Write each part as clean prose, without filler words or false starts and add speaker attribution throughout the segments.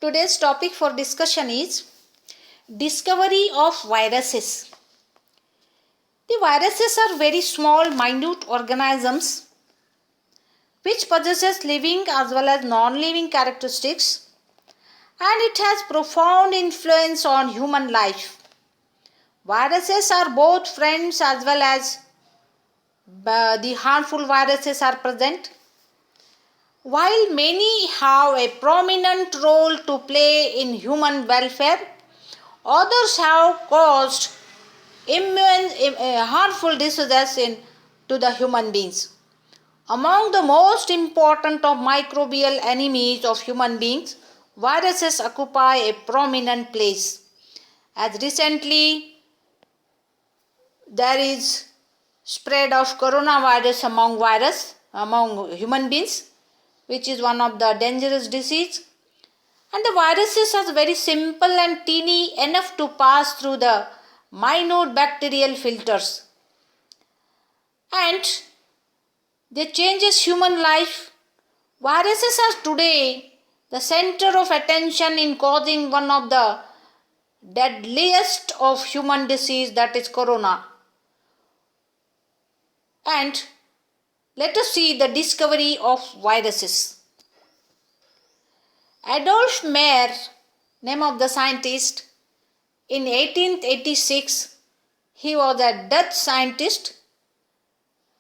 Speaker 1: Today's topic for discussion is discovery of viruses. The viruses are very small, minute organisms which possesses living as well as non-living characteristics, and it has profound influence on human life. Viruses are both friends as well as the harmful viruses are present. While many have a prominent role to play in human welfare, others have caused harmful diseases to the human beings. Among the most important of microbial enemies of human beings, viruses occupy a prominent place. As recently there is spread of coronavirus among human beings, which is one of the dangerous disease. And the viruses are very simple and teeny enough to pass through the minute bacterial filters. And they changes human life. Viruses are today the center of attention in causing one of the deadliest of human disease, that is corona. And let us see the discovery of viruses. Adolf Meyer, name of the scientist, in 1886, he was a Dutch scientist.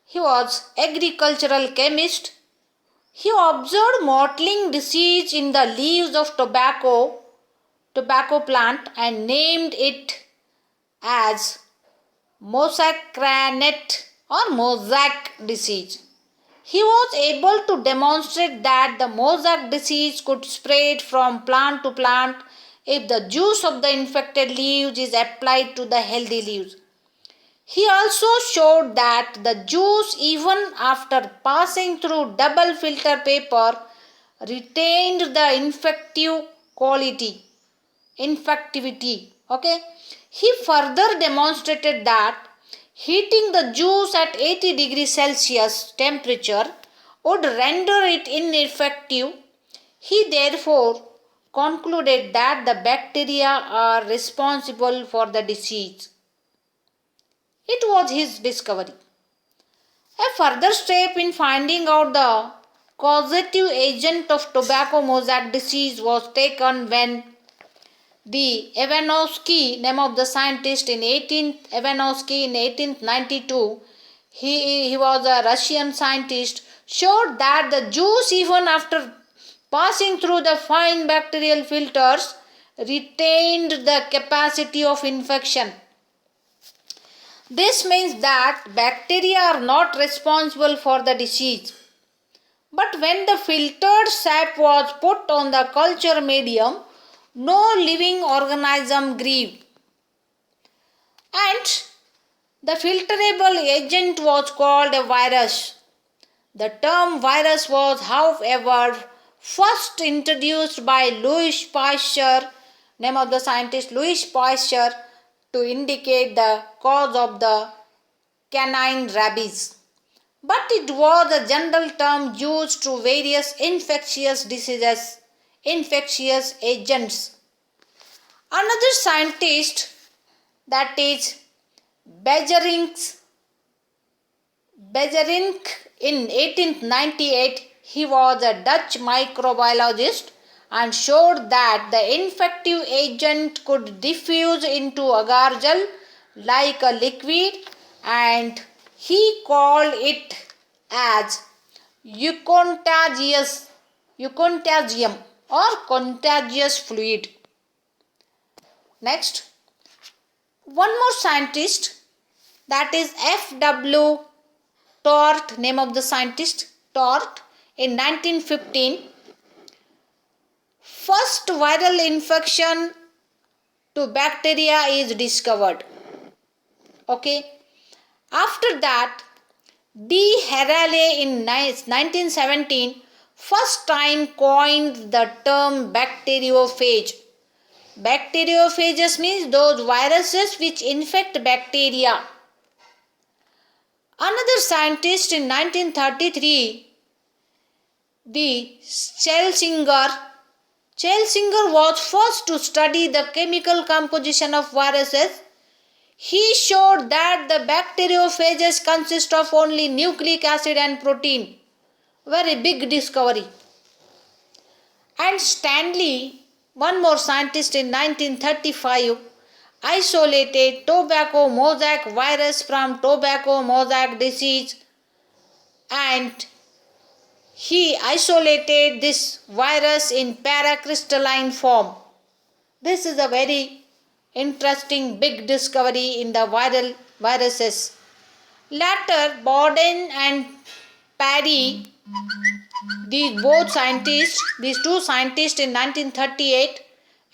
Speaker 1: He was agricultural chemist. He observed mottling disease in the leaves of tobacco plant and named it as Mosaic or mosaic disease. He was able to demonstrate that the mosaic disease could spread from plant to plant if the juice of the infected leaves is applied to the healthy leaves. He also showed that the juice, even after passing through double filter paper, retained the infectivity. He further demonstrated that heating the juice at 80 degrees Celsius temperature would render it ineffective. He therefore concluded that the bacteria are responsible for the disease. It was his discovery. A further step in finding out the causative agent of tobacco mosaic disease was taken when the Ivanovsky, name of the scientist, in 1892, he was a Russian scientist, showed that the juice, even after passing through the fine bacterial filters, retained the capacity of infection. This means that bacteria are not responsible for the disease. But when the filtered sap was put on the culture medium, no living organism grew. And the filterable agent was called a virus. The term virus was, however, first introduced by Louis Pasteur, name of the scientist Louis Pasteur, to indicate the cause of the canine rabies. But it was a general term used to various infectious diseases, infectious agents. Another scientist, that is Beijerinck, in 1898, he was a Dutch microbiologist and showed that the infective agent could diffuse into agar gel like a liquid, and he called it as eucontagium or contagious fluid. Next, one more scientist, that is F.W. Tort, name of the scientist Tort, in 1915, first viral infection to bacteria is discovered. After that, D. Harale in 1917 first time coined the term bacteriophage. Bacteriophages means those viruses which infect bacteria. Another scientist in 1933, the Schlesinger, Chelsinger was first to study the chemical composition of viruses. He showed that the bacteriophages consist of only nucleic acid and protein. Very big discovery. And Stanley, one more scientist in 1935, isolated tobacco mosaic virus from tobacco mosaic disease, and he isolated this virus in paracrystalline form. This is a very interesting big discovery in the viral viruses. Later, Borden and Parry, these two scientists in 1938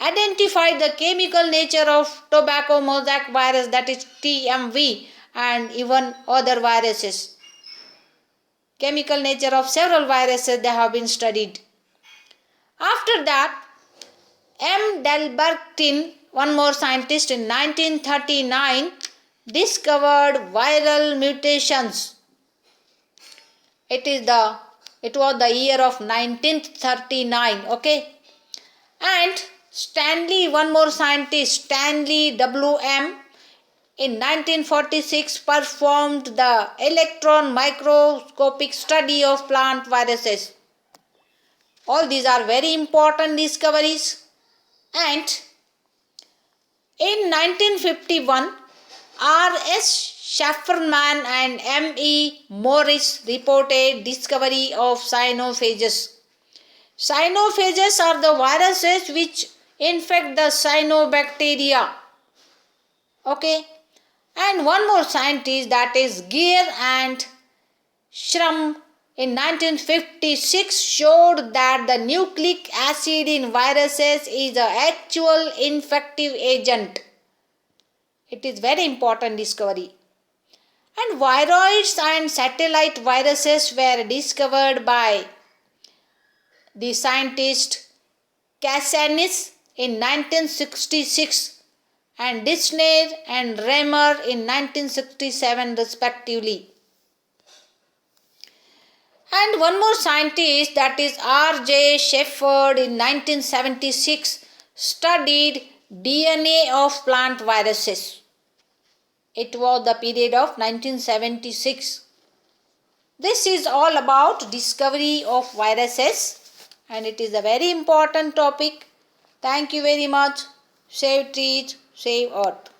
Speaker 1: identified the chemical nature of tobacco mosaic virus, that is TMV, and even other viruses. Chemical nature of several viruses they have been studied. After that, M. Delbertin, one more scientist in 1939, discovered viral mutations. It was the year of 1939, okay? And Stanley, one more scientist, Stanley W.M., in 1946 performed the electron microscopic study of plant viruses. All these are very important discoveries. And in 1951, R.S. Schafferman and M.E. Morris reported discovery of cyanophages. Cyanophages are the viruses which infect the cyanobacteria. Okay. And one more scientist, that is Geer and Schramm, in 1956 showed that the nucleic acid in viruses is an actual infective agent. It is very important discovery. And viroids and satellite viruses were discovered by the scientist Cassanis in 1966 and Dissner and Remer in 1967 respectively. And one more scientist, that is R.J. Shefford, in 1976 studied DNA of plant viruses. It was the period of 1976. This is all about discovery of viruses, and it is a very important topic. Thank you very much. Save trees, save earth.